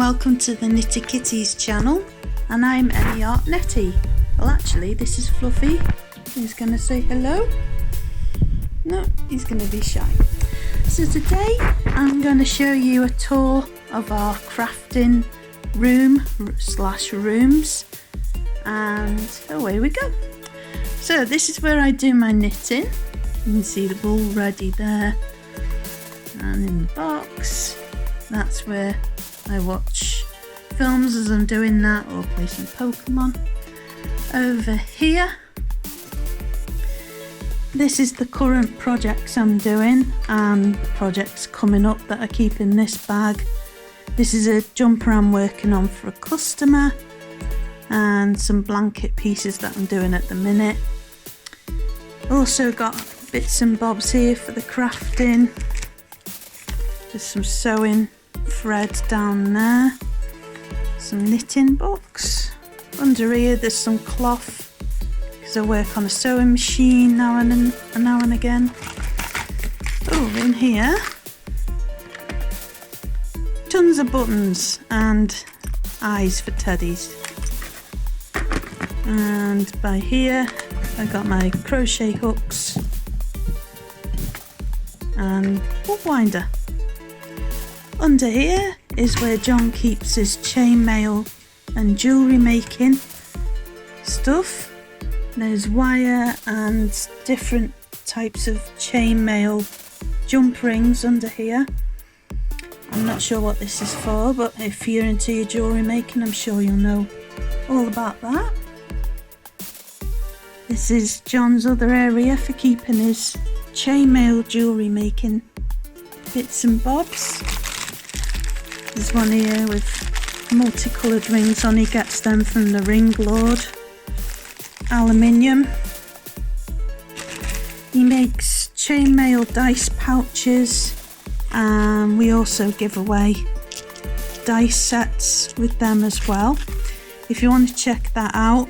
welcome to the Knitty Kitties channel, and I'm Netty. Well, actually this is Fluffy. He's gonna say hello. No, he's gonna be shy. So today I'm gonna show you a tour of our crafting room / rooms, and away we go. So this is where I do my knitting. You can see the ball ready there, and in the box that's where I watch films as I'm doing that, or play some Pokemon. Over here, this is the current projects I'm doing and projects coming up that I keep in this bag. This is a jumper I'm working on for a customer, and some blanket pieces that I'm doing at the minute. Also got bits and bobs here for the crafting. There's some sewing thread down there, some knitting books. Under here there's some cloth because I work on a sewing machine now and again. Oh, in here tons of buttons and eyes for teddies. And by here I got my crochet hooks and bookwinder. Under here is where John keeps his chainmail and jewellery making stuff. There's wire and different types of chainmail jump rings under here. I'm not sure what this is for, but if you're into your jewellery making, I'm sure you'll know all about that. This is John's other area for keeping his chainmail jewellery making bits and bobs. There's one here with multicoloured rings on. He gets them from the Ring Lord. Aluminium. He makes chainmail dice pouches, and we also give away dice sets with them as well. If you want to check that out,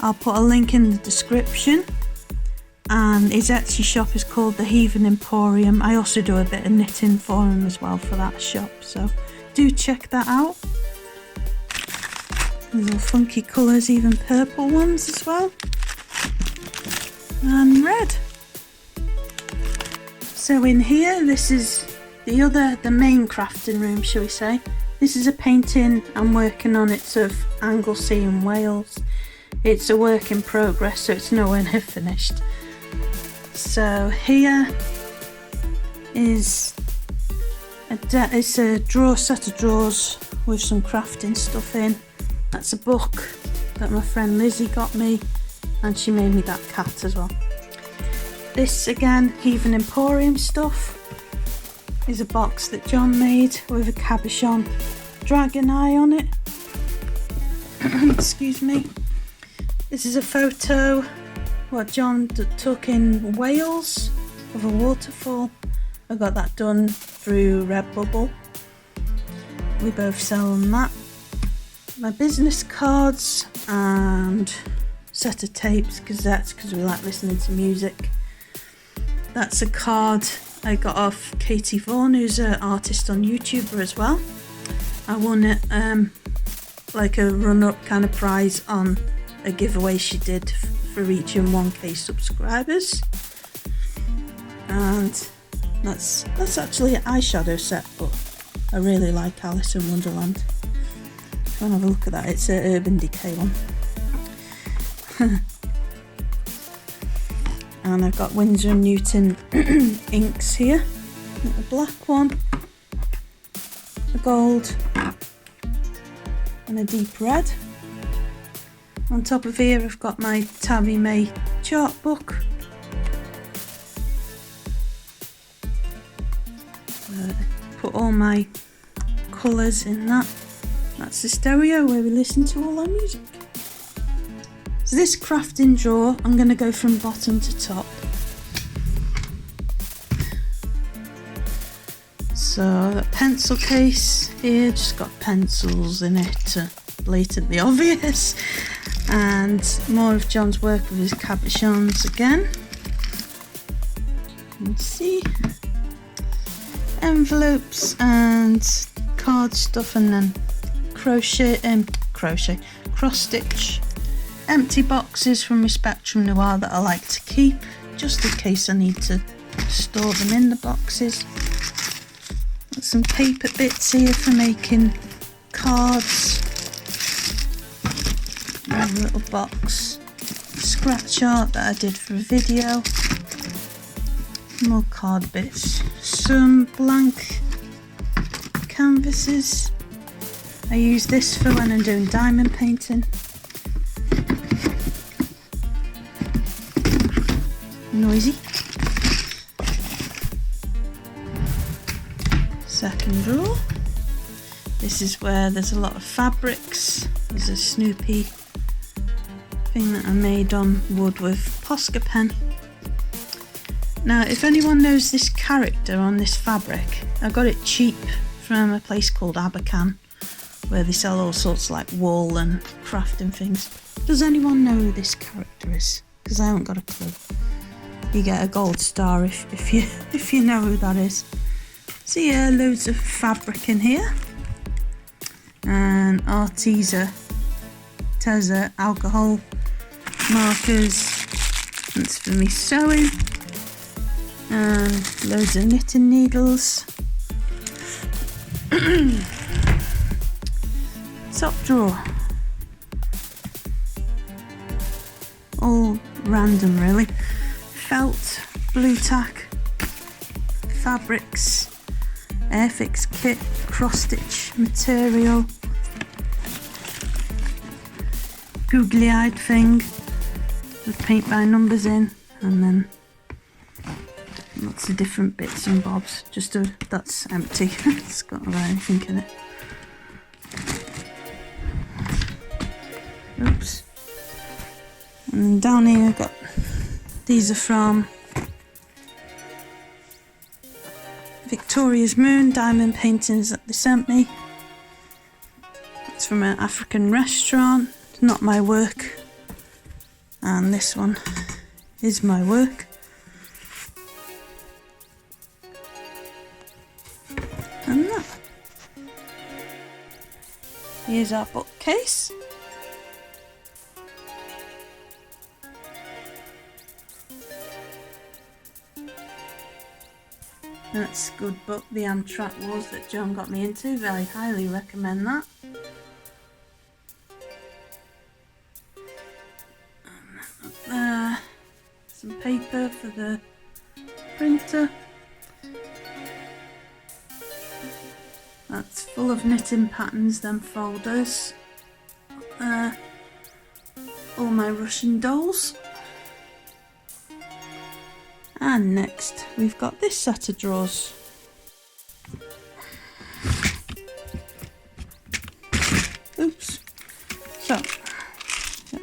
I'll put a link in the description. And his Etsy shop is called the Heathen Emporium. I also do a bit of knitting for him as well for that shop, so do check that out. There's all funky colours, even purple ones as well, and red. So in here, this is the main crafting room, shall we say. This is a painting I'm working on. It's of Anglesey in Wales. It's a work in progress, so it's nowhere near finished. So here is it's a set of drawers with some crafting stuff in. That's a book that my friend Lizzie got me, and she made me that cat as well. This again, Heathen Emporium stuff, is a box that John made with a cabochon dragon eye on it. Excuse me. This is a photo what John took in Wales of a waterfall. I got that done through Redbubble. We both sell on that. My business cards and set of tapes, cassettes, because we like listening to music. That's a card I got off Katy Vaughan, who's an artist on YouTuber as well. I won it like a run-up kind of prize on a giveaway she did for reaching 1k subscribers. And that's actually an eyeshadow set, but I really like Alice in Wonderland. Go and have a look at that. It's an Urban Decay one. And I've got Winsor & Newton inks here. A black one, a gold, and a deep red. On top of here I've got my Tabby May chart book. Put all my colours in that. That's the stereo where we listen to all our music. So this crafting drawer, I'm going to go from bottom to top. So a pencil case here, just got pencils in it, blatantly obvious. And more of John's work with his cabochons again. You can see envelopes and card stuff, and then cross stitch empty boxes from my Spectrum Noir that I like to keep just in case I need to store them in the boxes. Got some paper bits here for making cards. A little box scratch art that I did for a video. More card bits. Some blank canvases. I use this for when I'm doing diamond painting. Noisy. Second drawer. This is where there's a lot of fabrics. There's a Snoopy thing that I made on wood with Posca pen. Now, if anyone knows this character on this fabric, I got it cheap from a place called Abercan, where they sell all sorts like wool and crafting things. Does anyone know who this character is? Because I haven't got a clue. You get a gold star if you know who that is. So yeah, loads of fabric in here. And Arteza alcohol markers. That's for me sewing. And loads of knitting needles. Top drawer. All random really. Felt, blue tack, fabrics, Airfix kit, cross stitch material, googly eyed thing with paint by numbers in, and then lots of different bits and bobs. That's empty. It's got anything in it. Oops. And then down here I've got, these are from Victoria's Moon diamond paintings that they sent me. It's from an African restaurant. It's not my work. And this one is my work. And that. Here's our bookcase. That's a good book, The Amtrak Wars, that John got me into. Very highly recommend that. Up there, some paper for the printer. That's full of knitting patterns, them folders. Up there, all my Russian dolls. And next we've got this set of drawers. Oops. So,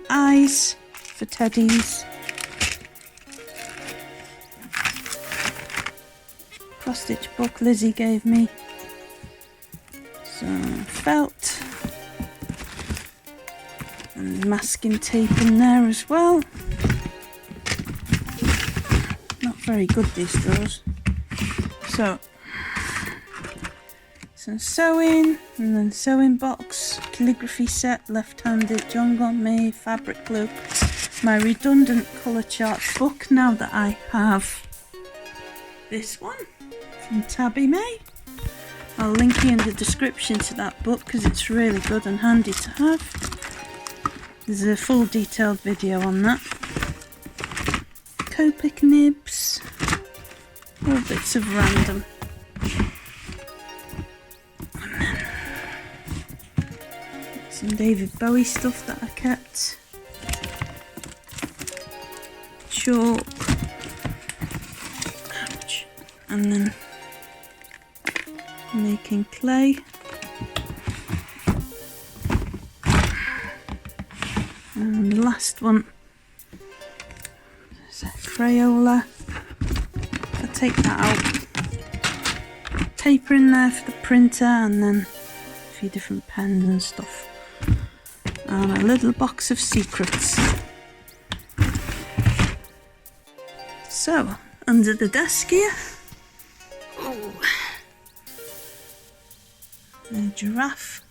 eyes for teddies. Cross stitch book Lizzie gave me. Some felt. And masking tape in there as well. Very good, these drawers. So, some sewing, and then sewing box, calligraphy set, left-handed, John got me, fabric glue, my redundant colour charts book, now that I have this one from Tabby May. I'll link you in the description to that book because it's really good and handy to have. There's a full detailed video on that. Copic nibs, all bits of random. And then some David Bowie stuff that I kept. Chalk. Ouch. And then making clay. And the last one. Crayola. I'll take that out. Paper in there for the printer, and then a few different pens and stuff. And a little box of secrets. So, under the desk here. Oh. A giraffe.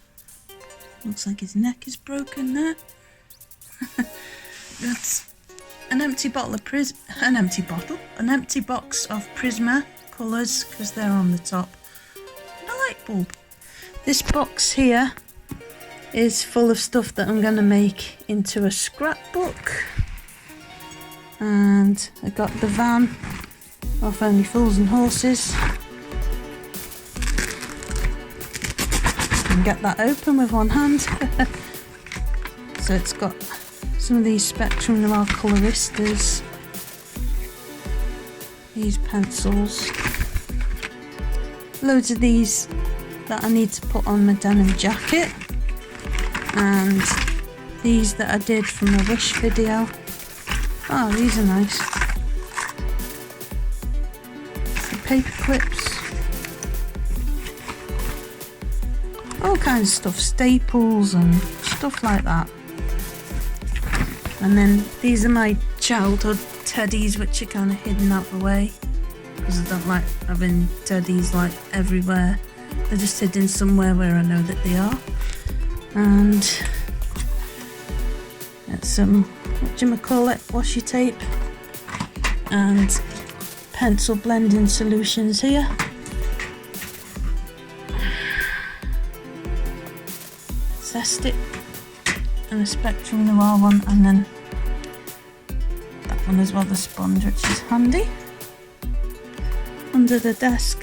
Looks like his neck is broken there. That's an empty box of Prisma colours because they're on the top. And a light bulb. This box here is full of stuff that I'm going to make into a scrapbook. And I got the van off Only Fools and Horses. And get that open with one hand. So it's got some of these Spectrum Noir coloristas, these pencils, loads of these that I need to put on my denim jacket, and these that I did from a Wish video. Oh, these are nice. Some paper clips. All kinds of stuff, staples and stuff like that. And then these are my childhood teddies, which are kind of hidden out the way because I don't like having teddies like everywhere. They're just hidden somewhere where I know that they are. And some washi tape and pencil blending solutions here. Zest-it and a Spectrum Noir one, and then that one as well, the sponge, which is handy. Under the desk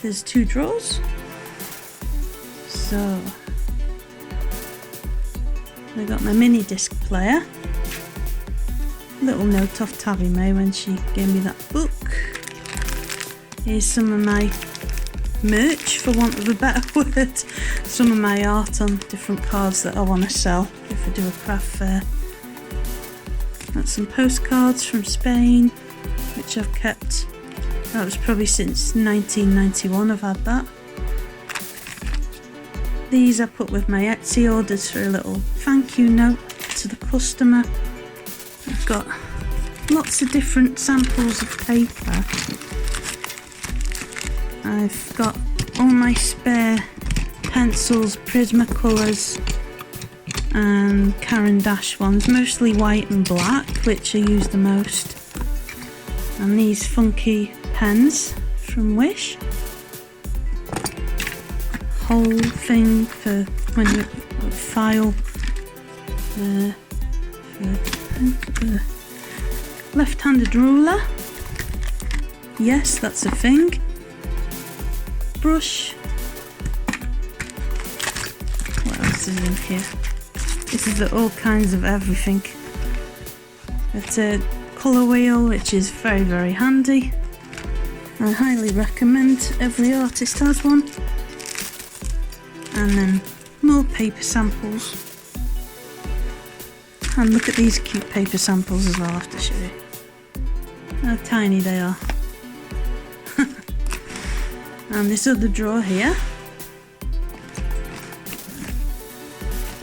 there's 2 drawers, so I got my mini disc player. Little note off Tabby May when she gave me that book. Here's some of my merch, for want of a better word, some of my art on different cards that I want to sell if I do a craft fair. That's some postcards from Spain, which I've kept. That was probably since 1991 I've had that. These I put with my Etsy orders for a little thank you note to the customer. I've got lots of different samples of paper. I've got all my spare pencils, Prismacolors and Caran d'Ache ones, mostly white and black, which I use the most. And these funky pens from Wish. Whole thing for when you file left-handed ruler. Yes, that's a thing. Brush. What else is in here? This is all kinds of everything. It's a colour wheel, which is very, very handy. I highly recommend every artist has one. And then more paper samples. And look at these cute paper samples as well, I have to show you. How tiny they are. And this other drawer here,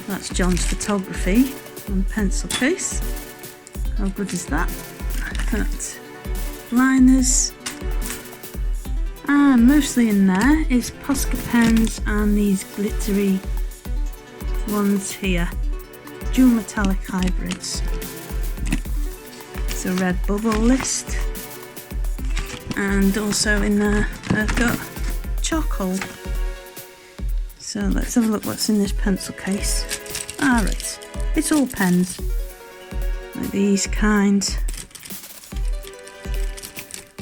that's John's photography on pencil case. How good is that? That's liners. And mostly in there is Posca pens and these glittery ones here. Dual metallic hybrids. It's a redbubble list. And also in there I've got charcoal. So let's have a look what's in this pencil case. Alright, it's all pens. Like these kind.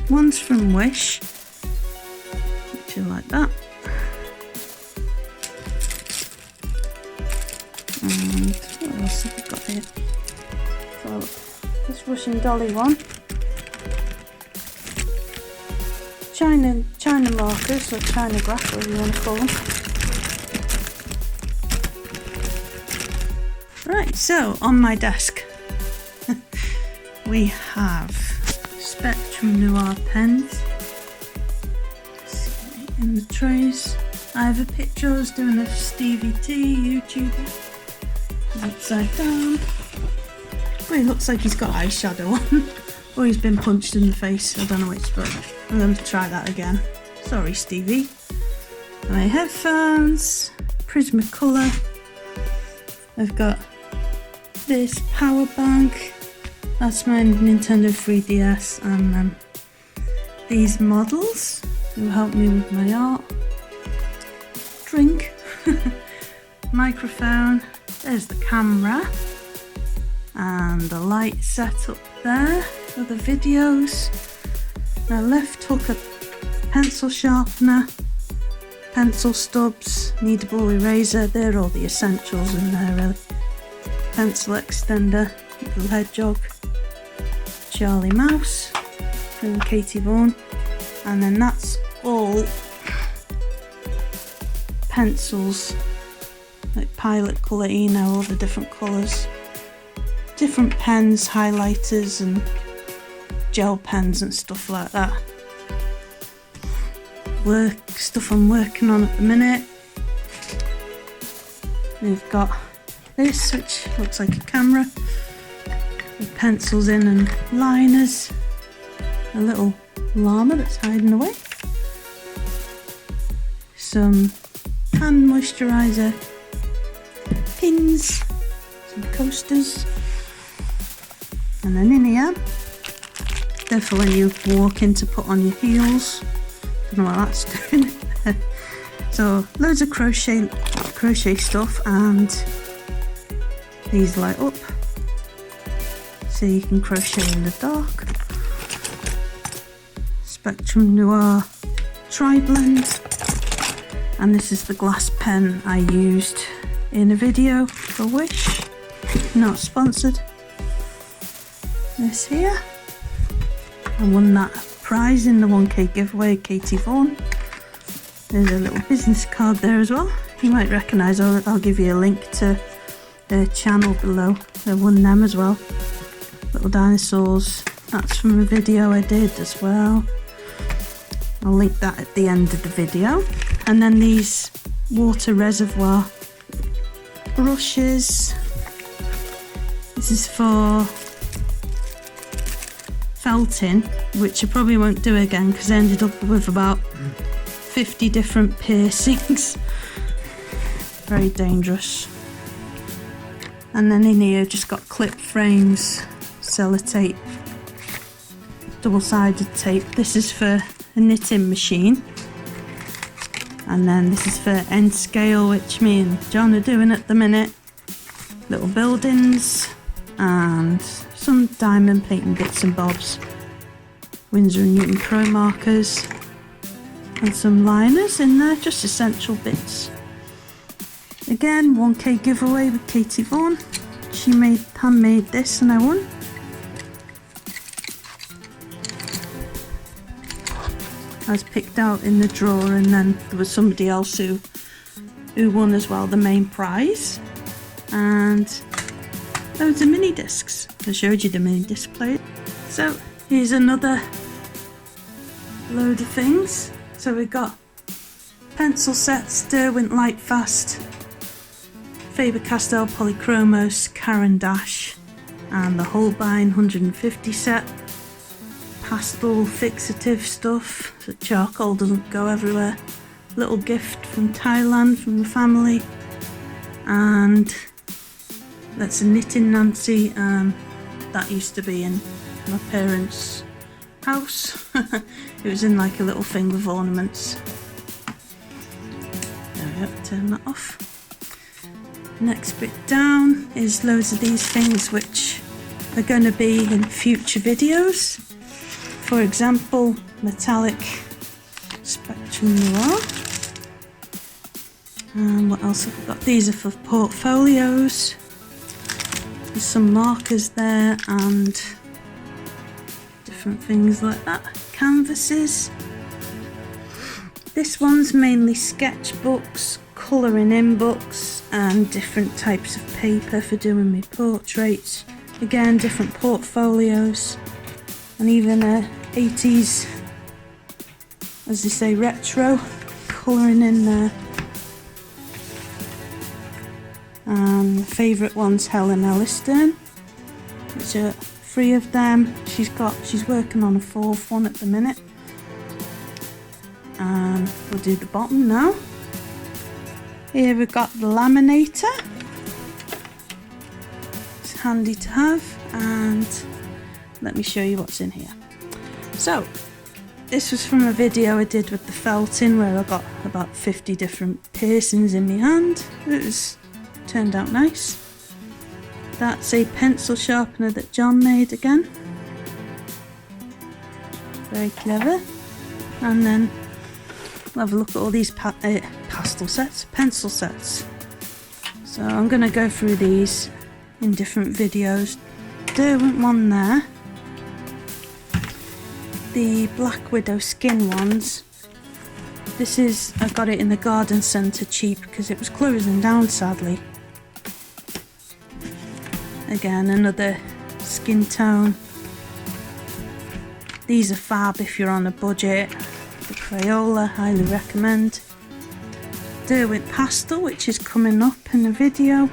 One's from Wish, which are like that. And what else have we got here? So this Russian dolly one. China markers, or China graph, whatever you want to call them. Right, so on my desk we have Spectrum Noir pens in the trays. I have a picture I was doing of Stevie T, YouTuber, upside down. Well, he looks like he's got eyeshadow on. Or he's been punched in the face, I don't know which, but I'm going to try that again. Sorry, Stevie. My headphones, Prismacolor, I've got this power bank, that's my Nintendo 3DS, and these models who help me with my art. Drink, microphone, there's the camera, and the light set up there for the videos. Now left hook, a pencil sharpener, pencil stubs, kneadable eraser, they're all the essentials in there really. Pencil extender, little hedgehog, Charlie Mouse from Katy Vaughan, and then that's all pencils, like Pilot colour, all the different colours, different pens, highlighters and gel pens and stuff like that. Stuff I'm working on at the minute. We've got this, which looks like a camera with pencils in and liners, a little llama that's hiding away, some hand moisturiser, pins, some coasters, and then in here, they're for when you walk in to put on your heels. Don't know what that's doing. So loads of crochet stuff, and these light up so you can crochet in the dark. Spectrum Noir tri-blend, and this is the glass pen I used in a video for Wish, not sponsored. This here, I won that prize in the 1k giveaway, Katy Vaughan. There's a little business card there as well, you might recognise. I'll give you a link to their channel below. I won them as well. Little dinosaurs, that's from a video I did as well. I'll link that at the end of the video. And then these water reservoir brushes. This is for felting, which I probably won't do again because I ended up with about 50 different piercings. Very dangerous. And then in here just got clip frames, sellotape, double-sided tape. This is for a knitting machine, and then this is for end scale, which me and John are doing at the minute. Little buildings and some diamond painting bits and bobs, Winsor & Newton Pro markers, and some liners in there, just essential bits. Again, 1k giveaway with Katy Vaughan. She handmade this and I won. I was picked out in the draw, and then there was somebody else who won as well, the main prize. And loads of mini discs. I showed you the mini disc player. So here's another load of things. So we've got pencil sets, Derwent Lightfast, Faber-Castell Polychromos, Caran d'Ache, and the Holbein 150 set. Pastel fixative stuff so charcoal doesn't go everywhere. Little gift from Thailand from the family, and that's a knitting Nancy. That used to be in my parents' house. It was in like a little thing with ornaments. There we go, turn that off. Next bit down is loads of these things which are going to be in future videos. For example, metallic Spectrum Noir. And what else have we got? These are for portfolios. There's some markers there and different things like that. Canvases. This one's mainly sketchbooks, colouring in books, and different types of paper for doing my portraits. Again, different portfolios, and even a 80s, as they say, retro colouring in there. And my favourite one's Helen Elliston, which are 3 of them. She's working on a 4th one at the minute. And we'll do the bottom now. Here we've got the Laminator. handy to have, and let me show you what's in here. So this was from a video I did with the felting where I got about 50 different piercings in my hand. It turned out nice. That's a pencil sharpener that John made again. Very clever. And then we'll have a look at all these pencil sets. So I'm going to go through these in different videos. Derwent one there. The Black Widow skin ones. I got it in the garden centre cheap because it was closing down sadly. Again, another skin tone. These are fab if you're on a budget. The Crayola, highly recommend. Derwent Pastel, which is coming up in the video.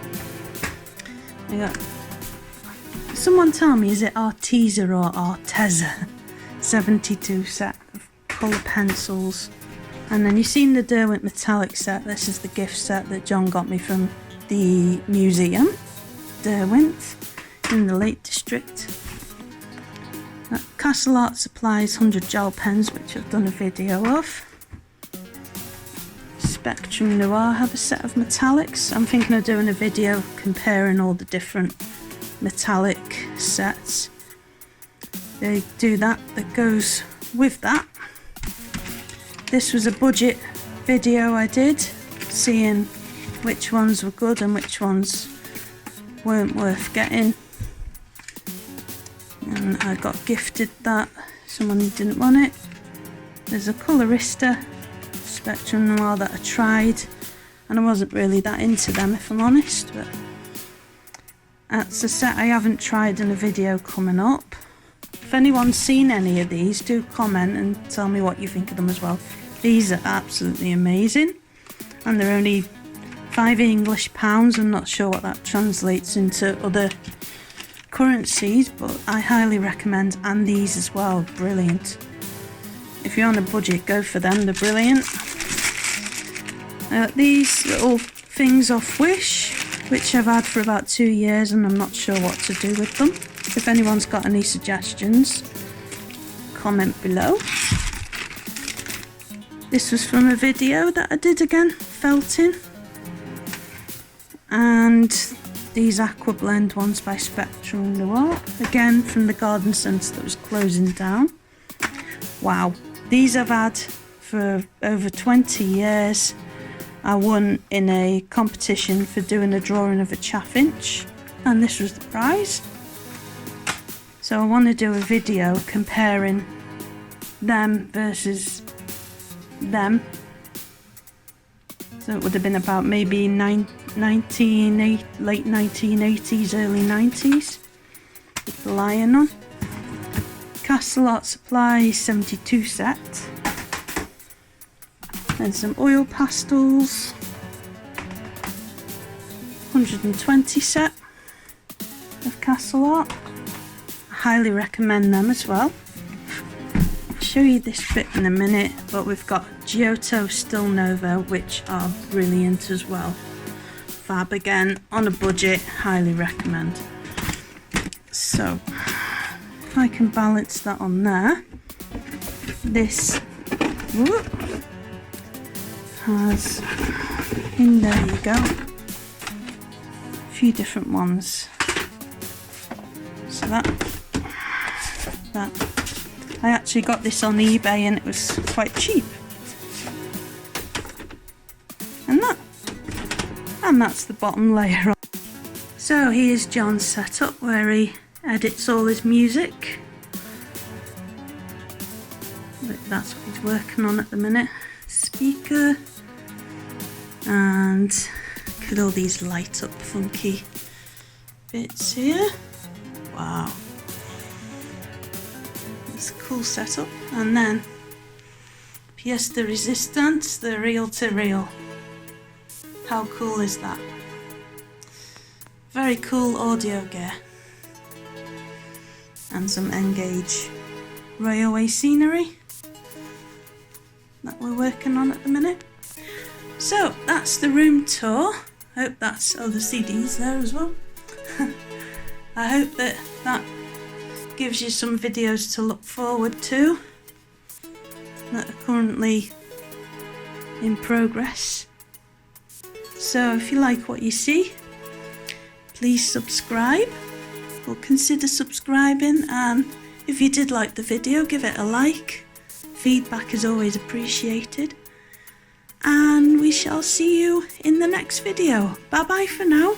Someone tell me, is it Arteza or Arteza? 72 set of colour pencils. And then you've seen the Derwent Metallic set. This is the gift set that John got me from the museum. Derwent in the Lake District. Castle Art Supplies 100 gel pens, which I've done a video of. Spectrum Noir have a set of metallics. I'm thinking of doing a video comparing all the different metallic sets. They do that goes with that. This was a budget video I did, seeing which ones were good and which ones weren't worth getting. And I got gifted that, someone didn't want it. There's a Colorista Spectrum Noir that I tried, and I wasn't really that into them if I'm honest, but that's a set I haven't tried in a video coming up. If anyone's seen any of these, do comment and tell me what you think of them as well. These are absolutely amazing, and they're only £5 English. I'm not sure what that translates into other currencies, but I highly recommend, and these as well, brilliant. If you're on a budget, go for them, they're brilliant. These little things off Wish, which I've had for about 2 years and I'm not sure what to do with them. If anyone's got any suggestions, comment below. This was from a video that I did again, felting. And these Aqua Blend ones by Spectrum Noir, again from the garden centre that was closing down. Wow, these I've had for over 20 years. I won in a competition for doing a drawing of a chaffinch, and this was the prize. So I want to do a video comparing them versus them. So it would have been about maybe late 1980s, early 90s. With the lion on. Castle Art Supply 72 set. Then some oil pastels. 120 set of Castle Art. I highly recommend them as well. Show you this bit in a minute, but we've got Giotto Still Nova, which are brilliant as well. Fab again, on a budget, highly recommend. So if I can balance that on there, this has, there you go, a few different ones. So that I actually got this on eBay and it was quite cheap. And that's the bottom layer. So here's John's setup where he edits all his music. That's what he's working on at the minute. Speaker. And look at all these light up funky bits here. Wow. It's a cool setup. And then pièce de résistance, the reel to reel. How cool is that? Very cool audio gear. And some N-gauge railway scenery that we're working on at the minute. So that's the room tour. Hope that's, oh, the CD's there as well. I hope that gives you some videos to look forward to that are currently in progress. So if you like what you see, please subscribe or consider subscribing, and if you did like the video, give it a like. Feedback is always appreciated, and we shall see you in the next video. Bye bye for now.